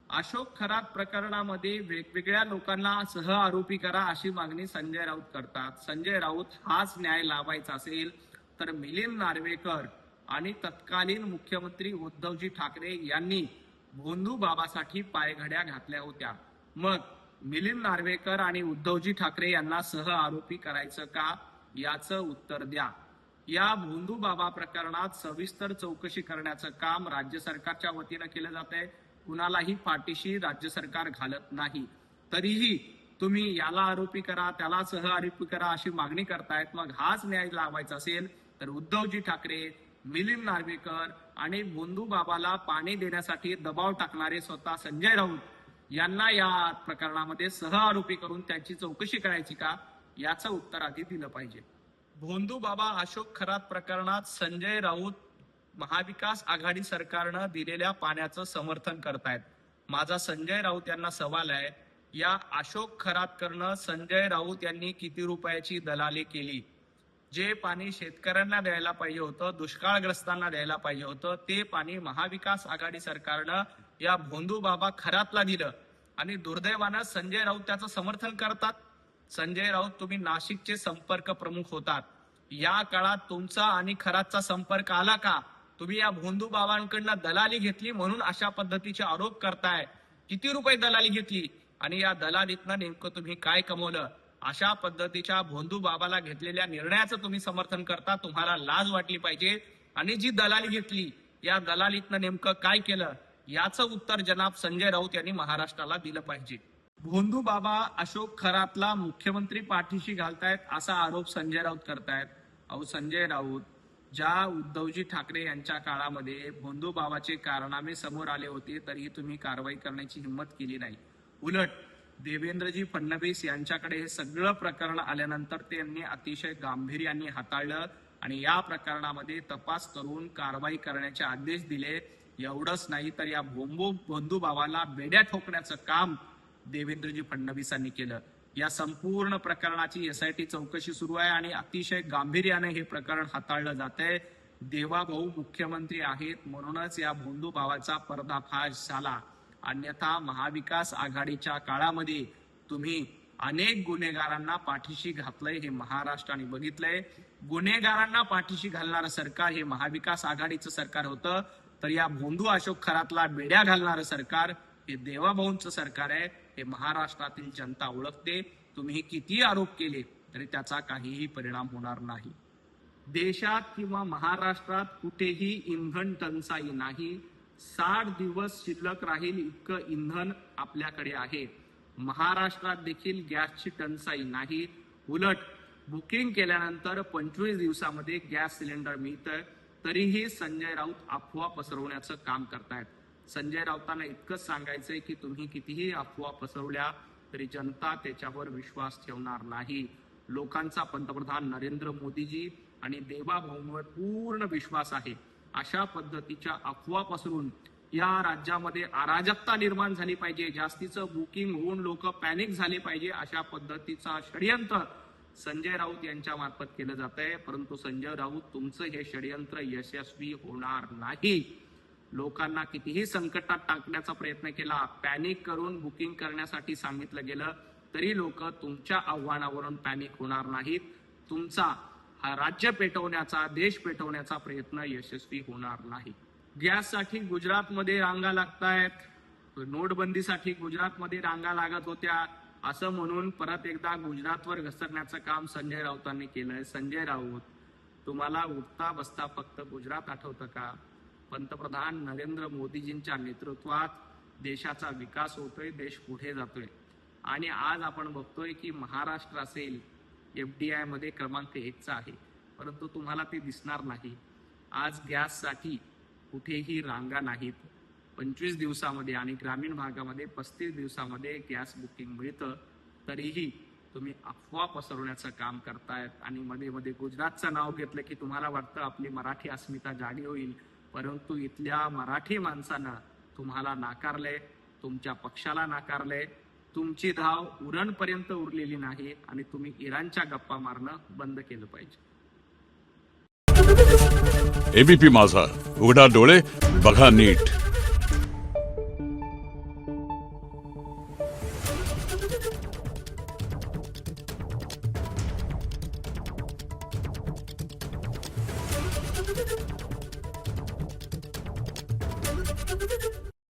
अशोक खरात प्रकरणामध्ये वेगवेगळ्या लोकांना सह आरोपी करा अशी मागणी संजय राऊत करतात। संजय राऊत हाच न्याय लावायचा असेल तर मिलिंद नार्वेकर आणि तत्कालीन मुख्यमंत्री उद्धवजी ठाकरे यांनी भोंदू बाबासाठी पायघड्या घातल्या होत्या। मग मिलिंद नार्वेकर आणि उद्धवजी ठाकरे यांना सह आरोपी करायचं का, याचं उत्तर द्या। या भोंदू बाबा प्रकरणात सविस्तर चौकशी करण्याचं काम राज्य सरकारच्या वतीनं केलं जातंय। कुणालाही पाठीशी राज्य सरकार घालत नाही, तरीही तुम्ही याला आरोपी करा त्याला सह आरोपी करा अशी मागणी करतायत। मग हाच न्याय लावायचा असेल तर उद्धवजी ठाकरे, मिलिंद नार्वेकर आणि भोंदू बाबाला पाणी देण्यासाठी दबाव टाकणारे स्वतः संजय राऊत यांना या प्रकरणामध्ये सह आरोपी करून त्यांची चौकशी करायची का, याचं उत्तर आधी दिलं पाहिजे। भोंदू बाबा अशोक खरात प्रकरणात संजय राऊत महाविकास आघाडी सरकारनं दिलेल्या पाण्याचं समर्थन करतायत। माझा संजय राऊत यांना सवाल आहे, या अशोक खरातकरनं संजय राऊत यांनी किती रुपयाची दलाली केली? जे पाणी शेतकऱ्यांना द्यायला पाहिजे होतं, दुष्काळग्रस्तांना द्यायला पाहिजे होतं, ते पाणी महाविकास आघाडी सरकारनं या भोंदू बाबा खरातला दिलं आणि दुर्दैवानं संजय राऊत त्याचं समर्थन करतात। संजय राऊत, तुम्ही नाशिकचे संपर्क प्रमुख होतात, या काळात तुमचा आणि खरातचा संपर्क आला का? तुम्ही या भोंदू बाबांकडनं दलाली घेतली म्हणून अशा पद्धतीचे आरोप करताय। किती रुपये दलाली घेतली आणि या दलालीतनं नेमकं तुम्ही काय कमवलं? अशा पद्धतीच्या भोंदू बाबाला घेतलेल्या निर्णयाचं तुम्ही समर्थन करता, तुम्हाला लाज वाटली पाहिजे। आणि जी दलाली घेतली या दलालीतनं नेमकं काय केलं, याचं उत्तर जनाब संजय राऊत यांनी महाराष्ट्राला दिलं पाहिजे। भोंदू बाबा अशोक खरातला मुख्यमंत्री पाठीशी घालतायत असा आरोप संजय राऊत करतायत। अहो संजय राऊत, ज्या उद्धवजी ठाकरे यांच्या काळामध्ये भोंदू बाबाचे कारनामे समोर आले होते तरीही तुम्ही कारवाई करण्याची हिंमत केली नाही। उलट देवेंद्रजी फडणवीस यांच्याकडे हे सगळं प्रकरण आल्यानंतर त्यांनी अतिशय गांभीर्याने हाताळलं आणि या प्रकरणामध्ये तपास करून कारवाई करण्याचे आदेश दिले। एवढंच नाही तर या भोंदू बाबाला बेड्या ठोकण्याचं काम देवेंद्रजी फडणवीसांनी केलं। या संपूर्ण प्रकरणाची SIT चौकशी सुरू आहे आणि अतिशय गांभीर्याने हे प्रकरण हाताळलं जातंय। देवाभाऊ मुख्यमंत्री आहेत म्हणूनच या भोंदू बाबाचा पर्दाफाश झाला, अन्यथा महाविकास आघाडीच्या काळामध्ये तुम्ही अनेक गुन्हेगारांना पाठीशी घातलंय, हे महाराष्ट्राने बघितलंय। गुन्हेगारांना पाठीशी घालणारं सरकार हे महाविकास आघाडीचं सरकार होतं, तर या भोंदू अशोक खरातला बेड्या घालणारं सरकार हे देवाभाऊंचं सरकार आहे। हे महाराष्ट्रातील जनता ओळखते। तुम्ही किती आरोप केले तरी त्याचा काहीही परिणाम होणार नाही। देशात किंवा महाराष्ट्रात कुठेही इंधन टंचाई नाही। 60 दिवस शिल्लक राहील इतकं इंधन आपल्याकडे आहे। महाराष्ट्रात देखील गॅसची टंचाई नाही। उलट बुकिंग केल्यानंतर 25 दिवसामध्ये गॅस सिलेंडर मिळतं, तरीही संजय राऊत अफवा पसरवण्याचं काम करतायत। संजय राऊतांना इतकंच सांगायचंय की तुम्ही कितीही अफवा पसरवल्या तरी जनता त्याच्यावर विश्वास ठेवणार नाही। लोकांचा पंतप्रधान नरेंद्र मोदीजी आणि देवाभाऊंवर पूर्ण विश्वास आहे। अशा पद्धतीच्या अफवा पसरून या राज्यामध्ये अराजकता निर्माण झाली पाहिजे, जास्तीचं बुकिंग होऊन लोक पॅनिक झाले पाहिजे, अशा पद्धतीचा षडयंत्र संजय राऊत यांच्या मार्फत केलं जात आहे। परंतु संजय राऊत, तुमचं हे षडयंत्र यशस्वी होणार नाही। लोकांना कितीही संकटात टाकण्याचा प्रयत्न केला, पॅनिक करून बुकिंग करण्यासाठी सांगितलं गेलं, तरी लोक तुमच्या आव्हानावरून पॅनिक होणार नाहीत। तुमचा हा राज्य पेटवण्याचा, देश पेटवण्याचा प्रयत्न यशस्वी होणार नाही। गॅससाठी गुजरातमध्ये रांगा लागतायत, नोटबंदीसाठी गुजरातमध्ये रांगा लागत होत्या, असं म्हणून परत एकदा गुजरातवर घसरण्याचं काम संजय राऊतांनी केलंय। संजय राऊत, तुम्हाला उठता बसता फक्त गुजरात आठवतं का? पंतप्रधान नरेंद्र मोदीजींच्या नेतृत्वात देशाचा विकास होतोय, देश पुढे जातोय आणि आज आपण बघतोय की महाराष्ट्र असेल FDI मध्ये क्रमांक 1चा आहे, परंतु तुम्हाला ते दिसणार नाही। आज गॅससाठी कुठेही रांगा नाहीत। 25 दिवसामध्ये आणि ग्रामीण भागामध्ये 35 दिवसामध्ये गॅस बुकिंग मिळतं, तरीही तुम्ही अफवा पसरवण्याचं काम करतायत आणि मध्ये मध्ये गुजरातचं नाव घेतलं की तुम्हाला वाटतं आपली मराठी अस्मिता जागी होईल, परंतु इथल्या मराठी माणसानं तुम्हाला नाकारलंय, तुमच्या पक्षाला नाकारलंय। तुमची धाव उरणपर्यंत उरलेली नाही आणि तुम्ही इराणच्या गप्पा मारणं बंद केलं पाहिजे। ABP माझा, उघडा डोळे बघा नीट।